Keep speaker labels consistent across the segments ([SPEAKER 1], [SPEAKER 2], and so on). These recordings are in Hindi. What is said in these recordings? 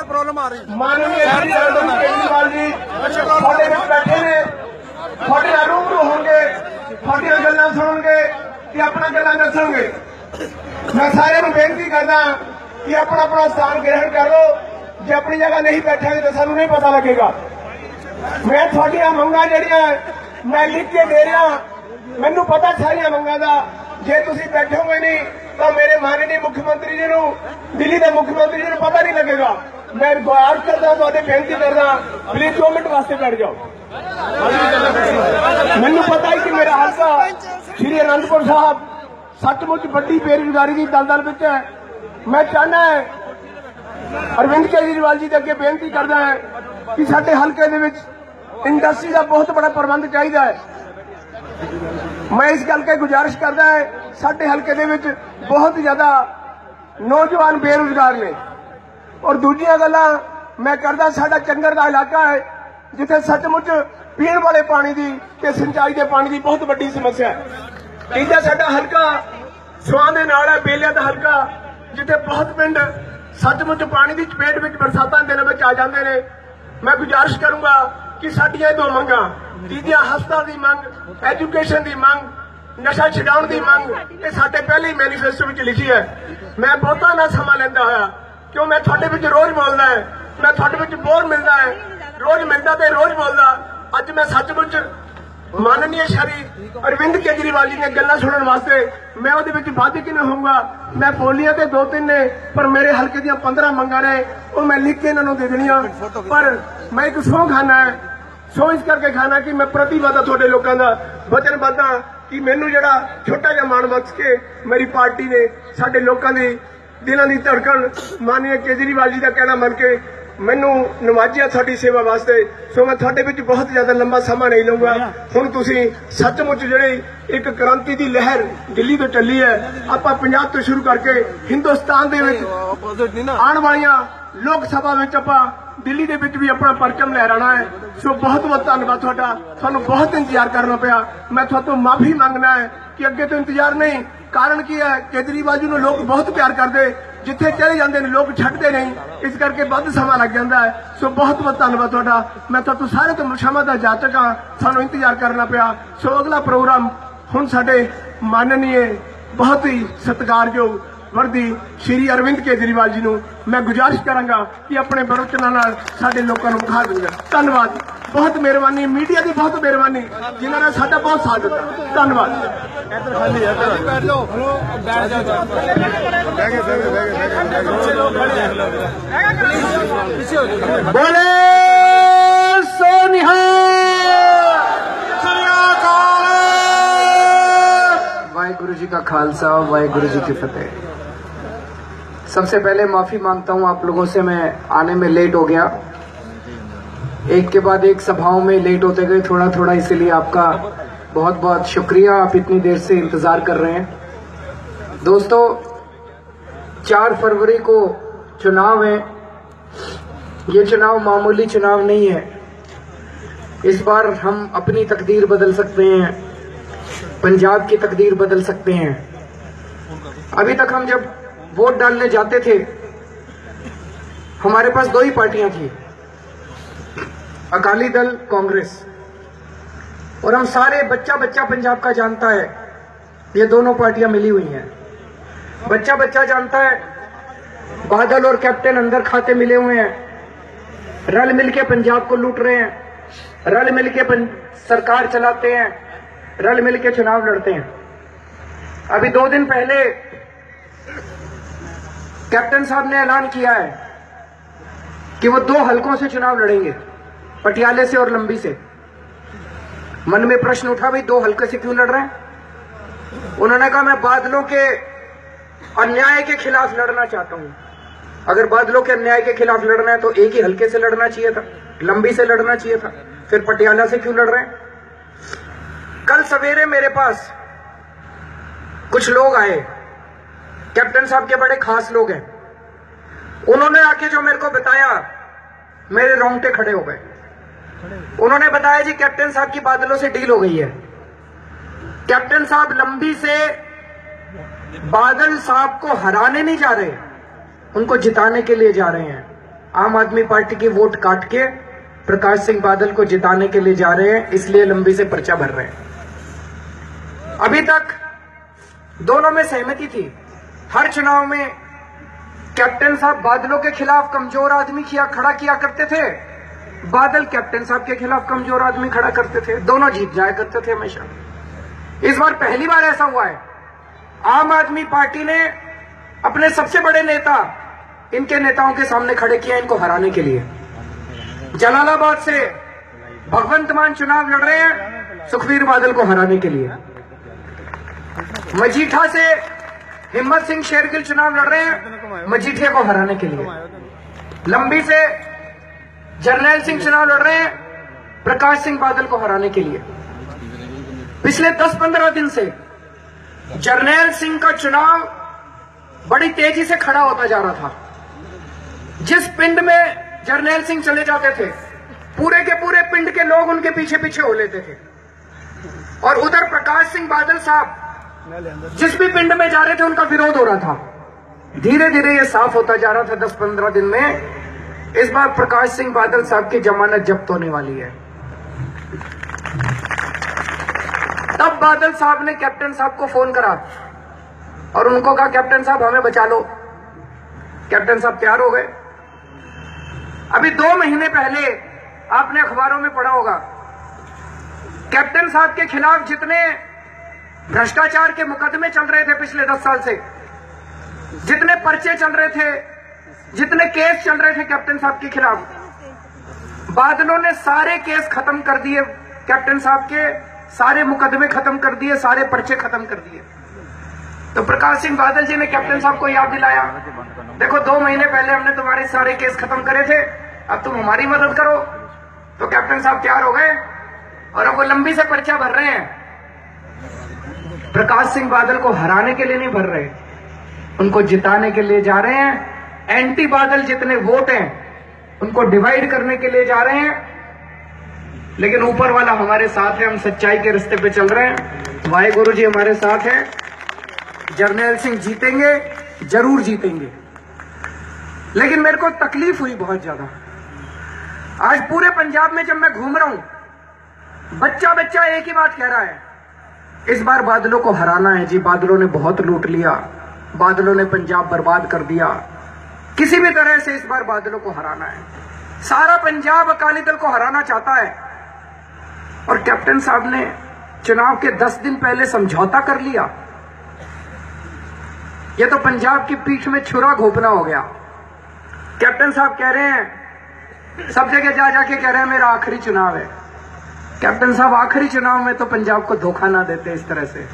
[SPEAKER 1] प्रॉब्लम आ रही
[SPEAKER 2] माननीय श्री अरविंद केजरीवाल जी थोड़े विच बैठे ने, थोड़े नाल रूबरू होंगे, थोड़ियां गल्लां सुणनगे कि अपना गल्लां दसणगे। मैं सारे नूं बेनती करदा कि अपना अपना स्थान ग्रहण कर लो। जे अपनी जगह नहीं बैठेंगे तो सानू नहीं पता लगेगा। मैं थोड़ियां मंगां जिहड़ियां मैं लिख के दे रहा, मैनू पता सारियां मंगां दा। जे तुसीं बैठोगे नहीं तो मेरे माननीय मुख्यमंत्री जी नूं, दिल्ली के मुख्यमंत्री जी नूं पता नहीं लगेगा। मैं गुजारिश करदा, तुहाडे बेनती करदा, प्लीज 2 मिनट वास्ते बैठ जाओ। मैनू पता है कि मेरा हल्का श्री आनंदपुर साहब सचमुच बड़ी बेरोजगारी की दलदल विच है। मैं चाहना है अरविंद केजरीवाल जी के अगे बेनती करदा है कि साडे हल्के दे विच इंडस्ट्री का बहुत बड़ा प्रबंध चाहिए है। मैं इस गल के गुजारिश करदा है, साडे हल्के दे विच बहुत ज्यादा नौजवान बेरोजगार ने। और दूजियां गल्लां मैं करदा, साडा चंगर दा इलाका है जिथे सचमुच पीण वाले पानी की ते सिंचाई के पानी की बहुत बड़ी समस्या है। तीजा साडा हल्का सुआं दे नाल है, बेलिया दा हल्का, जिथे बहुत पिंड सचमुच पानी की चपेट में बरसातां दिनों में आ जाते हैं। मैं गुजारिश करूंगा कि साडियां 2 मंगां, तीजियां हस्पताल की मंग, एजुकेशन की मंग, नशा छुड़ाउण की मंग, ये साडे पहले ही मैनीफेस्टो में लिखी है। मैं बहुता ना समा लैंदा होया, क्यों मैं थोड़े विच रोज बोलदा है, मैं थोड़े विच बोर मिलदा है, रोज मिलदा ते रोज बोलदा। अज मैं सचमुच माननीय श्री अरविंद केजरीवाल जी ने गल्लां सुनने वास्ते मैं उहदे विच वादे कि होऊंगा। मैं बोलियां ते 2-3 ने, पर मेरे हल्के दियां 15 मंगां ने, वो मैं लिख के इन्हां नूं दे देणियां। पर मैं एक सौं खाना है, सौं इस करके खाना कि मैं प्रतिबद्ध तुहाडे लोकां दा वचनबद्ध हां कि मैनूं जिहड़ा छोटा जिहा मान बख्श के मेरी पार्टी ने साडे लोकां दी दिलां दी धड़कन माननीय केजरीवाल जी का कहना मन के मैनू नवाजिया थोड़ी सेवा वास्ते। सो मैं थोड़े विच बहुत ज्यादा लंबा समा नहीं लूंगा। हुण तुसीं सचमुच जिहड़ी एक क्रांति की लहर दिल्ली तो चली है, आपां पंजाब तो शुरू करके हिंदुस्तान दे विच आने वालियां लोक सभा विच आपां दिल्ली दे विच भी अपना परचम लहराना है। सो बहुत बहुत धन्यवाद तुहाडा, सानू बहुत इंतजार करना पिया। मैं तुहाडों माफी मंगना है कि अगे तो इंतजार नहीं। कारण की है, केजरीवाल जी नूं लोग बहुत प्यार करते, जिथे चले जाते हैं लोग छड्डदे नहीं, इस करके वध समा लग जाता है। सो बहुत बहुत धन्यवाद तुहाडा। मैं तुहाडों सारे तो क्षमा दा जाचक हां, सानू इंतजार करना पिया। सो अगला प्रोग्राम हुण साडे माननीय बहुत ही सत्कारयोग वर्दी श्री अरविंद केजरीवाल जी नूं मैं गुजारिश करांगा कि अपने प्रवचनां नाल साडे लोकां नूं विखा देंगे। धन्यवाद, बहुत मेहरबानी, मीडिया की बहुत मेहरबानी जिन्हां ने साडा बहुत साथ दिता। धन्यवाद। बोले सोनिहाल।
[SPEAKER 3] वाहिगुरु जी का खालसा, वाहिगुरु जी की फतेह। सबसे पहले माफी मांगता हूं आप लोगों से, मैं आने में लेट हो गया, एक के बाद एक सभाओं में लेट होते गए थोड़ा थोड़ा, इसीलिए आपका बहुत बहुत शुक्रिया, आप इतनी देर से इंतजार कर रहे हैं। दोस्तों, 4 फरवरी को चुनाव है। ये चुनाव मामूली चुनाव नहीं है। इस बार हम अपनी तकदीर बदल सकते हैं, पंजाब की तकदीर बदल सकते हैं। अभी तक हम जब वोट डालने जाते थे, हमारे पास 2 ही पार्टियां थी, अकाली दल, कांग्रेस। और हम सारे बच्चा बच्चा पंजाब का जानता है, ये दोनों पार्टियां मिली हुई हैं। बच्चा बच्चा जानता है, बादल और कैप्टन अंदर खाते मिले हुए हैं, रल मिलके पंजाब को लूट रहे हैं, रल मिलके सरकार चलाते हैं, रल मिलके चुनाव लड़ते हैं। अभी 2 दिन पहले कैप्टन साहब ने ऐलान किया है कि वो 2 हलकों से चुनाव लड़ेंगे, पटियाले से और लंबी से। मन में प्रश्न उठा, भाई 2 हलके से क्यों लड़ रहे हैं? उन्होंने कहा, मैं बादलों के अन्याय के खिलाफ लड़ना चाहता हूं। अगर बादलों के अन्याय के खिलाफ लड़ना है तो एक ही हलके से लड़ना चाहिए था, लंबी से लड़ना चाहिए था, फिर पटियाला से क्यों लड़ रहे हैं? कल सवेरे मेरे पास कुछ लोग आए, कैप्टन साहब के बड़े खास लोग हैं। उन्होंने आके जो मेरे को बताया, मेरे रोंगटे खड़े हो गए। उन्होंने बताया, जी कैप्टन साहब की बादलों से डील हो गई है। कैप्टन साहब लंबी से बादल साहब को हराने नहीं जा रहे, उनको जिताने के लिए जा रहे हैं। आम आदमी पार्टी की वोट काट के प्रकाश सिंह बादल को जिताने के लिए जा रहे हैं, इसलिए लंबी से पर्चा भर रहे हैं। अभी तक दोनों में सहमति थी। हर चुनाव में कैप्टन साहब बादलों के खिलाफ कमजोर आदमी खड़ा किया करते थे, बादल कैप्टन साहब के खिलाफ कमजोर आदमी खड़ा करते थे, दोनों जीत जाया करते थे हमेशा। इस बार पहली बार ऐसा हुआ है, आम आदमी पार्टी ने अपने सबसे बड़े नेता इनके नेताओं के सामने खड़े किया इनको हराने के लिए। जलालाबाद से भगवंत मान चुनाव लड़ रहे हैं सुखबीर बादल को हराने के लिए। मजीठा से हिम्मत सिंह शेरगिल चुनाव लड़ रहे हैं मजीठे को हराने के लिए। लंबी से जर्नैल सिंह चुनाव लड़ रहे हैं प्रकाश सिंह बादल को हराने के लिए। पिछले 10-15 दिन से जर्नैल सिंह का चुनाव बड़ी तेजी से खड़ा होता जा रहा था। जिस पिंड में जर्नैल सिंह चले जाते थे, पूरे के पूरे पिंड के लोग उनके पीछे पीछे हो लेते थे। और उधर प्रकाश सिंह बादल साहब जिस भी पिंड में जा रहे थे उनका विरोध हो रहा था। धीरे धीरे ये साफ होता जा रहा था 10-15 दिन में। इस बार प्रकाश सिंह बादल साहब की जमानत जब्त होने वाली है। तब बादल साहब ने कैप्टन साहब को फोन करा और उनको कहा कैप्टन साहब हमें बचा लो। कैप्टन साहब तैयार हो गए। अभी 2 महीने पहले आपने अखबारों में पढ़ा होगा, कैप्टन साहब के खिलाफ जितने भ्रष्टाचार के मुकदमे चल रहे थे पिछले 10 साल से, जितने पर्चे चल रहे थे, जितने केस चल रहे थे कैप्टन साहब के खिलाफ, बादलों ने सारे केस खत्म कर दिए। कैप्टन साहब के सारे मुकदमे खत्म कर दिए, सारे पर्चे खत्म कर दिए। तो प्रकाश सिंह बादल जी ने कैप्टन साहब को याद दिलाया, देखो 2 महीने पहले हमने तुम्हारे सारे केस खत्म करे थे, अब तुम हमारी मदद करो। तो कैप्टन साहब तैयार हो गए और अब वो लंबी से पर्चा भर रहे हैं। प्रकाश सिंह बादल को हराने के लिए नहीं भर रहे, उनको जिताने के लिए जा रहे हैं। एंटी बादल जितने वोट हैं उनको डिवाइड करने के लिए जा रहे हैं। लेकिन ऊपर वाला हमारे साथ है, हम सच्चाई के रास्ते पे चल रहे हैं। वाहेगुरु जी हमारे साथ हैं। जर्नैल सिंह जीतेंगे, जरूर जीतेंगे। लेकिन मेरे को तकलीफ हुई बहुत ज्यादा। आज पूरे पंजाब में जब मैं घूम रहा हूं, बच्चा बच्चा एक ही बात कह रहा है, इस बार बादलों को हराना है जी। बादलों ने बहुत लूट लिया, बादलों ने पंजाब बर्बाद कर दिया। किसी भी तरह से इस बार बादलों को हराना है। सारा पंजाब अकाली दल को हराना चाहता है। और कैप्टन साहब ने चुनाव के 10 दिन पहले समझौता कर लिया। यह तो पंजाब की पीठ में छुरा घोपना हो गया। कैप्टन साहब कह रहे हैं, सब जगह जा जाके कह रहे हैं मेरा आखिरी चुनाव है। कैप्टन साहब आखिरी चुनाव में तो पंजाब को धोखा ना देते इस तरह से।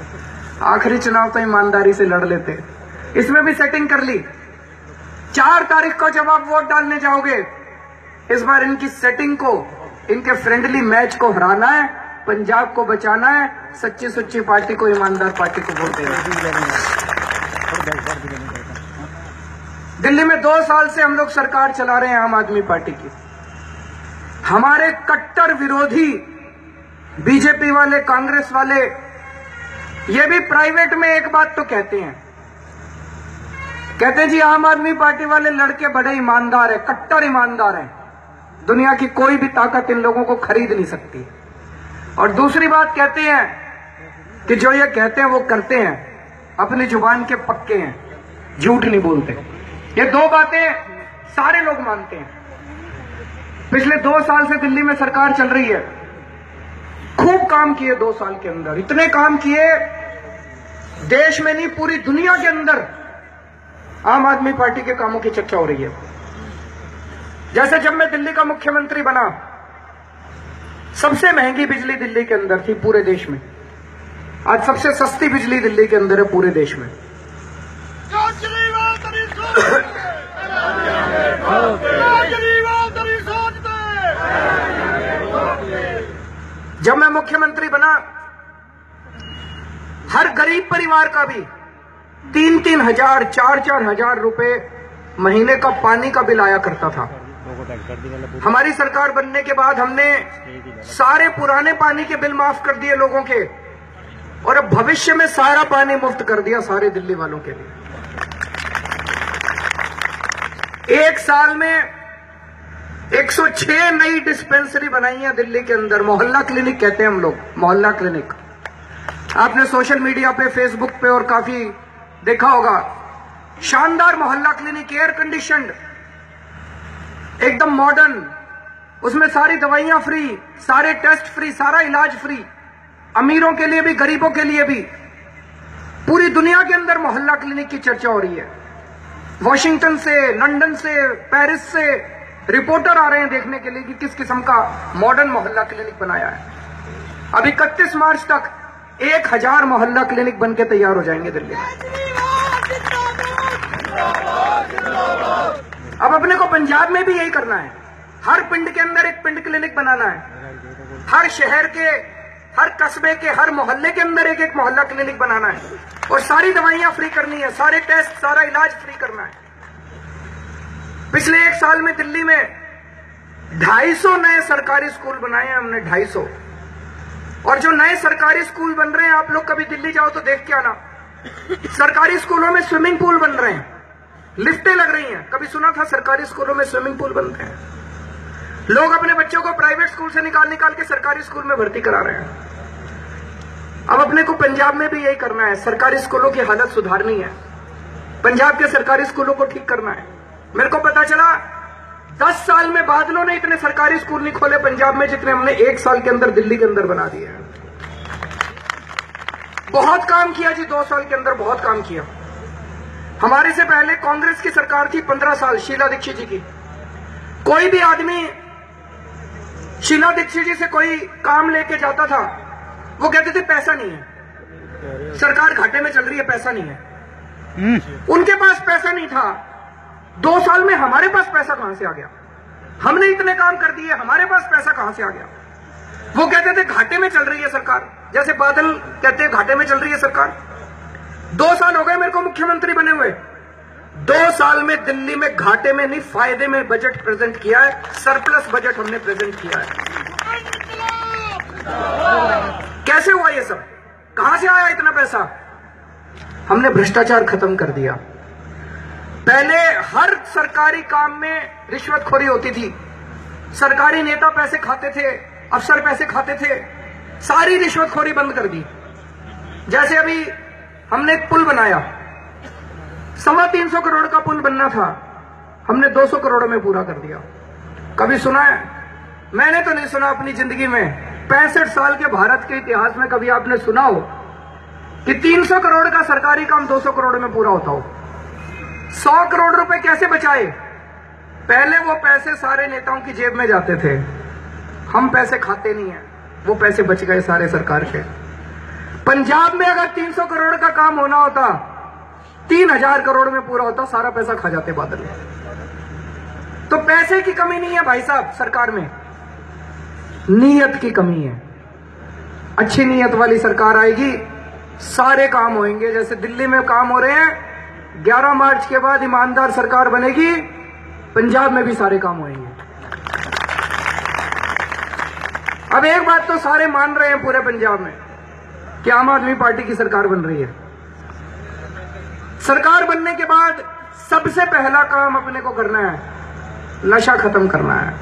[SPEAKER 3] आखिरी चुनाव तो ईमानदारी से लड़ लेते। इसमें भी सेटिंग कर ली। 4 तारीख को जब आप वोट डालने जाओगे, इस बार इनकी सेटिंग को, इनके फ्रेंडली मैच को हराना है, पंजाब को बचाना है, सच्ची सुच्ची पार्टी को, ईमानदार पार्टी को वोट देना। दिल्ली में 2 साल से हम लोग सरकार चला रहे हैं आम आदमी पार्टी की। हमारे कट्टर विरोधी बीजेपी वाले, कांग्रेस वाले, ये भी प्राइवेट में एक बात तो कहते हैं जी आम आदमी पार्टी वाले लड़के बड़े ईमानदार है, कट्टर ईमानदार है, दुनिया की कोई भी ताकत इन लोगों को खरीद नहीं सकती। और दूसरी बात कहते हैं कि जो ये कहते हैं वो करते हैं, अपनी जुबान के पक्के हैं, झूठ नहीं बोलते। ये 2 बातें सारे लोग मानते हैं। पिछले 2 साल से दिल्ली में सरकार चल रही है, खूब काम किए 2 साल के अंदर। इतने काम किए, देश में नहीं पूरी दुनिया के अंदर आम आदमी पार्टी के कामों की चर्चा हो रही है। जैसे जब मैं दिल्ली का मुख्यमंत्री बना, सबसे महंगी बिजली दिल्ली के अंदर थी पूरे देश में। आज सबसे सस्ती बिजली दिल्ली के अंदर है पूरे देश में। जब मैं मुख्यमंत्री बना, हर गरीब परिवार का भी 3-3 हजार, 4-4 हजार रुपए महीने का पानी का बिल आया करता था। हमारी सरकार बनने के बाद हमने सारे पुराने पानी के बिल माफ कर दिए लोगों के, और अब भविष्य में सारा पानी मुफ्त कर दिया सारे दिल्ली वालों के लिए। 1 साल में 106 नई डिस्पेंसरी बनाई है दिल्ली के अंदर, मोहल्ला क्लिनिक कहते हैं हम लोग, मोहल्ला क्लिनिक। आपने सोशल मीडिया पे, फेसबुक पे और काफी देखा होगा। शानदार मोहल्ला क्लिनिक, एयर कंडीशनड, एकदम मॉडर्न, उसमें सारी दवाइयां फ्री, सारे टेस्ट फ्री, सारा इलाज फ्री, अमीरों के लिए भी गरीबों के लिए भी। पूरी दुनिया के अंदर मोहल्ला क्लिनिक की चर्चा हो रही है। वॉशिंगटन से, लंदन से, पेरिस से रिपोर्टर आ रहे हैं देखने के लिए कि किस किस्म का मॉडर्न मोहल्ला क्लिनिक बनाया है। अब 31 मार्च तक 1000 मोहल्ला क्लिनिक बनके तैयार हो जाएंगे दिल्ली में। अब अपने को पंजाब में भी यही करना है। हर पिंड के अंदर एक पिंड क्लिनिक बनाना है। हर शहर के, हर कस्बे के, हर मोहल्ले के अंदर एक एक मोहल्ला क्लिनिक बनाना है और सारी दवाइयां फ्री करनी है, सारे टेस्ट, सारा इलाज फ्री करना है। पिछले 1 साल में दिल्ली में 250 नए सरकारी स्कूल बनाए हैं हमने, 250। और जो नए सरकारी स्कूल बन रहे हैं, आप लोग कभी दिल्ली जाओ तो देख के आना। सरकारी स्कूलों में स्विमिंग पूल बन रहे हैं, लिफ्टें लग रही हैं। कभी सुना था सरकारी स्कूलों में स्विमिंग पूल बनते हैं? लोग अपने बच्चों को प्राइवेट स्कूल से निकाल के सरकारी स्कूल में भर्ती करा रहे हैं। अब अपने को पंजाब में भी यही करना है, सरकारी स्कूलों की हालत सुधारनी है, पंजाब के सरकारी स्कूलों को ठीक करना है। मेरे को पता चला 10 साल में बादलों ने इतने सरकारी स्कूल नहीं खोले पंजाब में जितने हमने 1 साल के अंदर दिल्ली के अंदर बना दिए हैं। बहुत काम किया जी, 2 साल के अंदर बहुत काम किया। हमारे से पहले कांग्रेस की सरकार थी 15 साल, शीला दीक्षित जी की। कोई भी आदमी शीला दीक्षित जी से कोई काम लेके जाता था, वो कहते थे पैसा नहीं है, सरकार घाटे में चल रही है, पैसा नहीं है। उनके पास पैसा नहीं था। 2 साल में हमारे पास पैसा कहां से आ गया? हमने इतने काम कर दिए, हमारे पास पैसा कहां से आ गया? वो कहते थे घाटे में चल रही है सरकार, जैसे बादल कहते हैं घाटे में चल रही है सरकार। 2 साल हो गए मेरे को मुख्यमंत्री बने हुए। 2 साल में दिल्ली में घाटे में नहीं, फायदे में बजट प्रेजेंट किया है, सरप्लस बजट हमने प्रेजेंट किया है। कैसे हुआ ये सब? कहां से आया इतना पैसा? हमने भ्रष्टाचार खत्म कर दिया। पहले हर सरकारी काम में रिश्वतखोरी होती थी, सरकारी नेता पैसे खाते थे, अफसर पैसे खाते थे, सारी रिश्वतखोरी बंद कर दी। जैसे अभी हमने एक पुल बनाया, 325 करोड़ का पुल बनना था, हमने 200 करोड़ में पूरा कर दिया। कभी सुना है? मैंने तो नहीं सुना अपनी जिंदगी में। 65 साल के भारत के इतिहास में कभी आपने सुना हो कि 300 करोड़ का सरकारी काम 200 करोड़ में पूरा होता हो? 100 करोड़ रुपए कैसे बचाए? पहले वो पैसे सारे नेताओं की जेब में जाते थे, हम पैसे खाते नहीं है, वो पैसे बच गए सारे सरकार के। पंजाब में अगर 300 करोड़ का काम होना होता, 3000 करोड़ में पूरा होता, सारा पैसा खा जाते बादल। तो पैसे की कमी नहीं है भाई साहब सरकार में, नीयत की कमी है। अच्छी नीयत वाली सरकार आएगी, सारे काम होंगे। जैसे दिल्ली में काम हो रहे हैं, 11 मार्च के बाद ईमानदार सरकार बनेगी, पंजाब में भी सारे काम होंगे। अब एक बात तो सारे मान रहे हैं पूरे पंजाब में कि आम आदमी पार्टी की सरकार बन रही है। सरकार बनने के बाद सबसे पहला काम अपने को करना है, नशा खत्म करना है।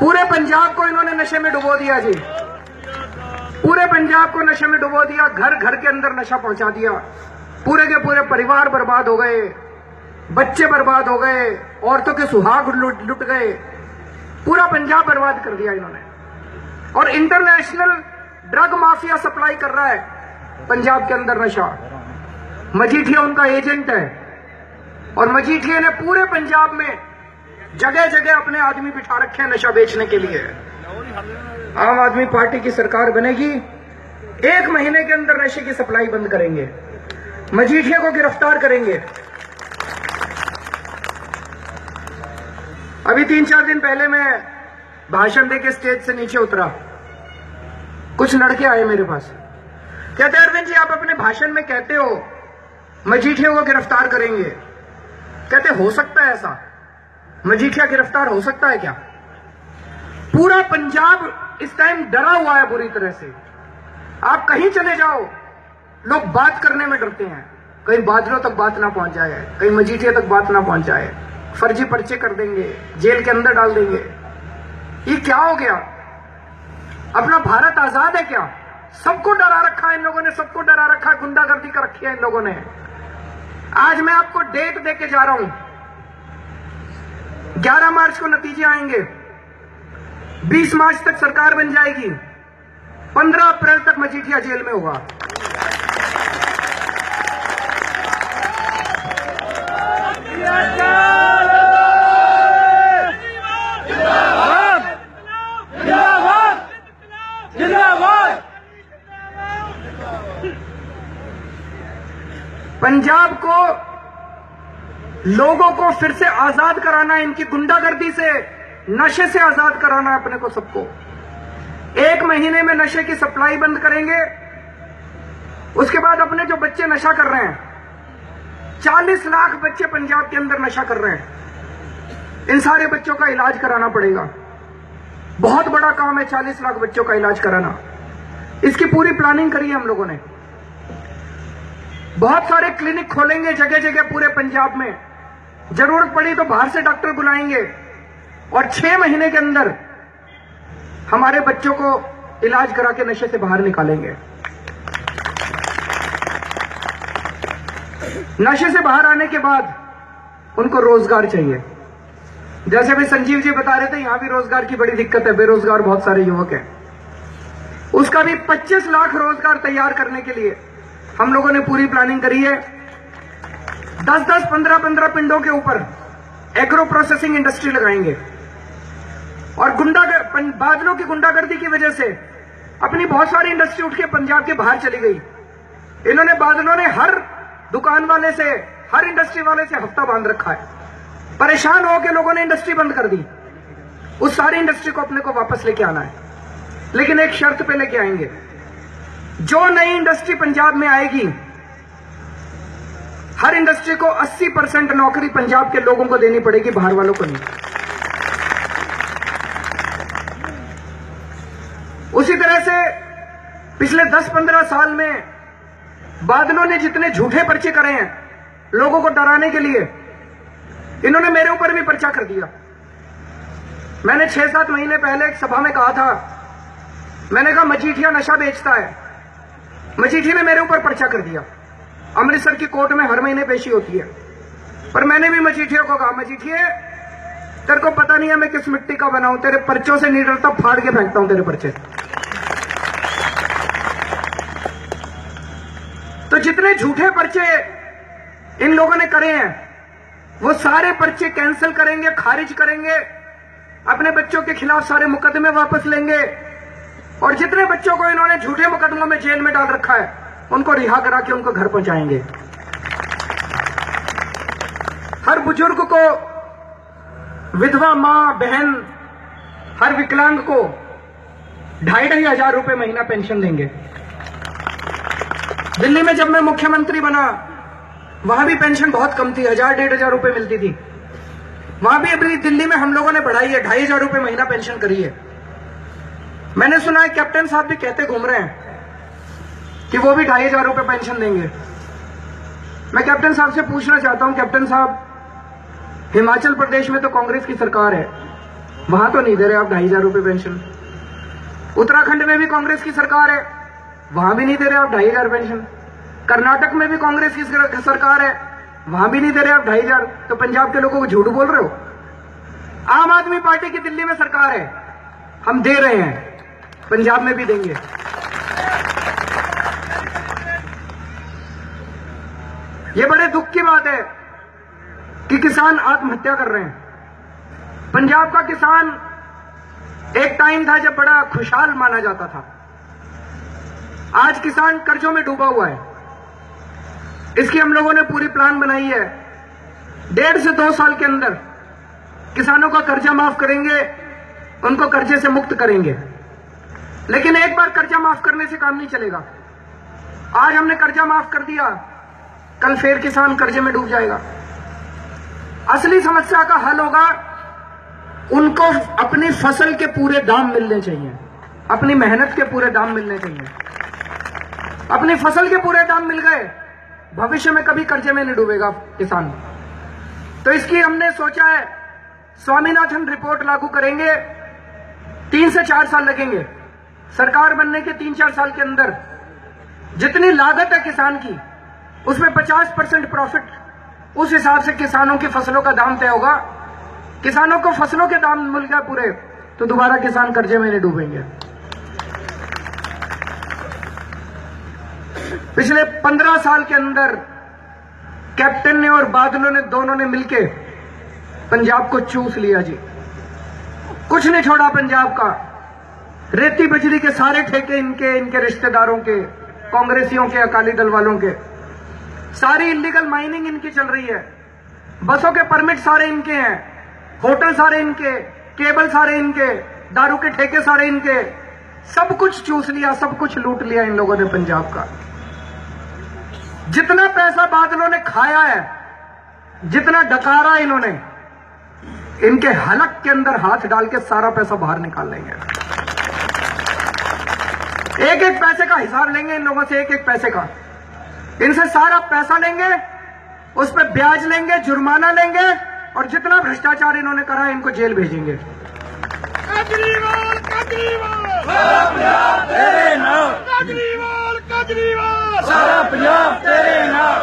[SPEAKER 3] पूरे पंजाब को इन्होंने नशे में डुबो दिया जी, पूरे पंजाब को नशे में डुबो दिया, घर घर के अंदर नशा पहुंचा दिया। पूरे के पूरे परिवार बर्बाद हो गए, बच्चे बर्बाद हो गए, औरतों के सुहाग लुट गए, पूरा पंजाब बर्बाद कर दिया इन्होंने। और इंटरनेशनल ड्रग माफिया सप्लाई कर रहा है पंजाब के अंदर नशा। मजीठिया उनका एजेंट है और मजीठिया ने पूरे पंजाब में जगह जगह अपने आदमी बिठा रखे हैं नशा बेचने के लिए। आम आदमी पार्टी की सरकार बनेगी, 1 महीने के अंदर नशे की सप्लाई बंद करेंगे, मजीठिया को गिरफ्तार करेंगे। अभी 3-4 दिन पहले मैं भाषण देके स्टेज से नीचे उतरा, कुछ लड़के आए मेरे पास, कहते अरविंद जी आप अपने भाषण में कहते हो मजीठिया को गिरफ्तार करेंगे, कहते हो सकता है ऐसा? मजीठिया गिरफ्तार हो सकता है क्या? पूरा पंजाब इस टाइम डरा हुआ है बुरी तरह से। आप कहीं चले जाओ, लोग बात करने में डरते हैं, कहीं बादलों तक बात ना पहुंच जाए, कहीं मजीठिया तक बात ना पहुंच जाए। फर्जी पर्चे कर देंगे, जेल के अंदर डाल देंगे। ये क्या हो गया? अपना भारत आजाद है क्या? सबको डरा रखा है इन लोगों ने, सबको डरा रखा है, गुंडागर्दी कर रखी है इन लोगों ने। आज मैं आपको डेट देके जा रहा हूं, 11 मार्च को नतीजे आएंगे, 20 मार्च तक सरकार बन जाएगी, 15 अप्रैल तक मजीठिया जेल में होगा। पंजाब को, लोगों को फिर से आजाद कराना है, इनकी गुंडागर्दी से, नशे से आजाद कराना है अपने को सबको। 1 महीने में नशे की सप्लाई बंद करेंगे। उसके बाद अपने जो बच्चे नशा कर रहे हैं, 40 लाख बच्चे पंजाब के अंदर नशा कर रहे हैं, इन सारे बच्चों का इलाज कराना पड़ेगा। बहुत बड़ा काम है 40 लाख बच्चों का इलाज कराना। इसकी पूरी प्लानिंग करी है हम लोगों ने। बहुत सारे क्लिनिक खोलेंगे जगह जगह पूरे पंजाब में, जरूरत पड़ी तो बाहर से डॉक्टर बुलाएंगे और 6 महीने के अंदर हमारे बच्चों को इलाज करा के नशे से बाहर निकालेंगे। नशे से बाहर आने के बाद उनको रोजगार चाहिए। जैसे भी संजीव जी बता रहे थे, यहां भी रोजगार की बड़ी दिक्कत है, बेरोजगार बहुत सारे युवक हैं। उसका भी 25 लाख रोजगार तैयार करने के लिए हम लोगों ने पूरी प्लानिंग करी है। 10-10, 15-15 पिंडों के ऊपर एग्रो प्रोसेसिंग इंडस्ट्री लगाएंगे। और बादलों की गुंडागर्दी की वजह से अपनी बहुत सारी इंडस्ट्री उठ के पंजाब के बाहर चली गई। इन्होंने, बादलों ने हर दुकान वाले से, हर इंडस्ट्री वाले से हफ्ता बांध रखा है। परेशान होकर लोगों ने इंडस्ट्री बंद कर दी। उस सारी इंडस्ट्री को अपने को वापस लेके आना है, लेकिन एक शर्त पे लेके आएंगे। जो नई इंडस्ट्री पंजाब में आएगी, हर इंडस्ट्री को 80% नौकरी पंजाब के लोगों को देनी पड़ेगी, बाहर वालों को नहीं। उसी तरह से पिछले 10-15 साल में बादलों ने जितने झूठे पर्चे करे हैं लोगों को डराने के लिए, इन्होंने मेरे ऊपर भी पर्चा कर दिया। मैंने 6-7 महीने पहले एक सभा में कहा था, मैंने कहा मजीठिया नशा बेचता है। मजीठी ने मेरे ऊपर पर्चा कर दिया। अमृतसर की कोर्ट में हर महीने पेशी होती है, पर मैंने भी मजीठिया को कहा, मजीठिया तेरे को पता नहीं है मैं किस मिट्टी का बना हूं, तेरे पर्चों से नहीं डरता, फाड़ के फेंकता हूं तेरे पर्चे। तो जितने झूठे पर्चे इन लोगों ने करे हैं, वो सारे पर्चे कैंसिल करेंगे, खारिज करेंगे, अपने बच्चों के खिलाफ सारे मुकदमे वापस लेंगे। और जितने बच्चों को इन्होंने झूठे मुकदमों में जेल में डाल रखा है, उनको रिहा करा के उनको घर पहुंचाएंगे। हर बुजुर्ग को, विधवा मां बहन, हर विकलांग को 2,500 रुपए महीना पेंशन देंगे। दिल्ली में जब मैं मुख्यमंत्री बना, वहां भी पेंशन बहुत कम थी, 1,000-1,500 रुपए मिलती थी। वहां भी अभी दिल्ली में हम लोगों ने बढ़ाई है, 2,500 रुपए महीना पेंशन करी है। मैंने सुना है कैप्टन साहब भी कहते घूम रहे हैं कि वो भी 2,500 रुपए पेंशन देंगे। मैं कैप्टन साहब से पूछना चाहता हूं, कैप्टन साहब, हिमाचल प्रदेश में तो कांग्रेस की सरकार है, वहां तो नहीं दे रहे आप 2,500 रुपए पेंशन। उत्तराखंड में भी कांग्रेस की सरकार है, वहां भी नहीं दे रहे आप 2,500 पेंशन। कर्नाटक में भी कांग्रेस की सरकार है, वहां भी नहीं दे रहे आप 2,500। तो पंजाब के लोगों को झूठ बोल रहे हो। आम आदमी पार्टी की दिल्ली में सरकार है, हम दे रहे हैं, पंजाब में भी देंगे। ये बड़े दुख की बात है कि किसान आत्महत्या कर रहे हैं। पंजाब का किसान एक टाइम था जब बड़ा खुशहाल माना जाता था, आज किसान कर्जों में डूबा हुआ है। इसकी हम लोगों ने पूरी प्लान बनाई है। 1.5 से 2 साल के अंदर किसानों का कर्जा माफ करेंगे, उनको कर्जे से मुक्त करेंगे। लेकिन एक बार कर्जा माफ करने से काम नहीं चलेगा। आज हमने कर्जा माफ कर दिया, कल फिर किसान कर्जे में डूब जाएगा। असली समस्या का हल होगा, उनको अपनी फसल के पूरे दाम मिलने चाहिए, अपनी मेहनत के पूरे दाम मिलने चाहिए। अपनी फसल के पूरे दाम मिल गए, भविष्य में कभी कर्जे में नहीं डूबेगा किसान। तो इसकी हमने सोचा है स्वामीनाथन रिपोर्ट लागू करेंगे। 3 से 4 साल लगेंगे। सरकार बनने के 3-4 साल के अंदर जितनी लागत है किसान की, उसमें 50% प्रॉफिट, उस हिसाब से किसानों की फसलों का दाम तय होगा। किसानों को फसलों के दाम मिल गए पूरे, तो दोबारा किसान कर्जे में नहीं डूबेंगे। पिछले 15 साल के अंदर कैप्टन ने और बादलों ने दोनों ने मिलके पंजाब को चूस लिया जी। कुछ नहीं छोड़ा पंजाब का। रेती बिजली के सारे ठेके इनके रिश्तेदारों के, कांग्रेसियों के, अकाली दल वालों के। सारी इलीगल माइनिंग इनकी चल रही है। बसों के परमिट सारे इनके हैं, होटल सारे इनके, केबल सारे इनके, दारू के ठेके सारे इनके। सब कुछ चूस लिया, सब कुछ लूट लिया इन लोगों ने पंजाब का। जितना पैसा बादलों ने खाया है, जितना डकारा इन्होंने, इनके हलक के अंदर हाथ डाल के सारा पैसा बाहर निकाल लेंगे। एक एक पैसे का हिसाब लेंगे इन लोगों से, एक एक पैसे का। इनसे सारा पैसा लेंगे, उस पर ब्याज लेंगे, जुर्माना लेंगे, और जितना भ्रष्टाचार इन्होंने करा है इनको जेल भेजेंगे।
[SPEAKER 1] केजरीवाल केजरीवाल
[SPEAKER 2] सारा पंजाब तेरे नाम,
[SPEAKER 1] केजरीवाल केजरीवाल
[SPEAKER 2] सारा पंजाब तेरे नाम।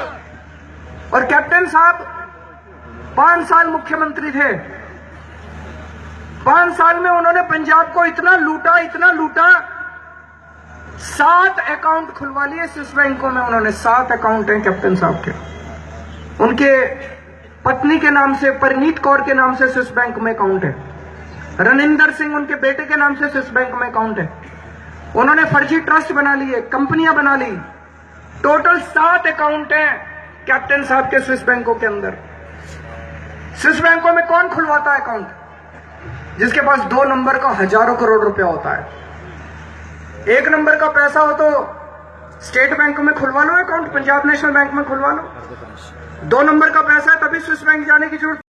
[SPEAKER 3] और कैप्टन साहब 5 साल मुख्यमंत्री थे। 5 साल में उन्होंने पंजाब को इतना लूटा, इतना लूटा। 7 अकाउंट खुलवा लिए स्विस बैंकों में उन्होंने। 7 अकाउंट हैं कैप्टन साहब के। उनके पत्नी के नाम से, परनीत कौर के नाम से स्विस बैंक में अकाउंट है। रनिंदर सिंह उनके बेटे के नाम से स्विस बैंक में अकाउंट है। उन्होंने फर्जी ट्रस्ट बना लिए, कंपनियां बना ली। टोटल 7 अकाउंट हैं कैप्टन साहब के स्विस बैंकों के अंदर। स्विस बैंकों में कौन खुलवाता है अकाउंट? जिसके पास 2 नंबर का हजारों करोड़ रुपया होता है। 1 नंबर का पैसा हो तो स्टेट बैंक में खुलवा लो अकाउंट, पंजाब नेशनल बैंक में खुलवा लो। 2 नंबर का पैसा है तभी स्विस बैंक जाने की जरूरत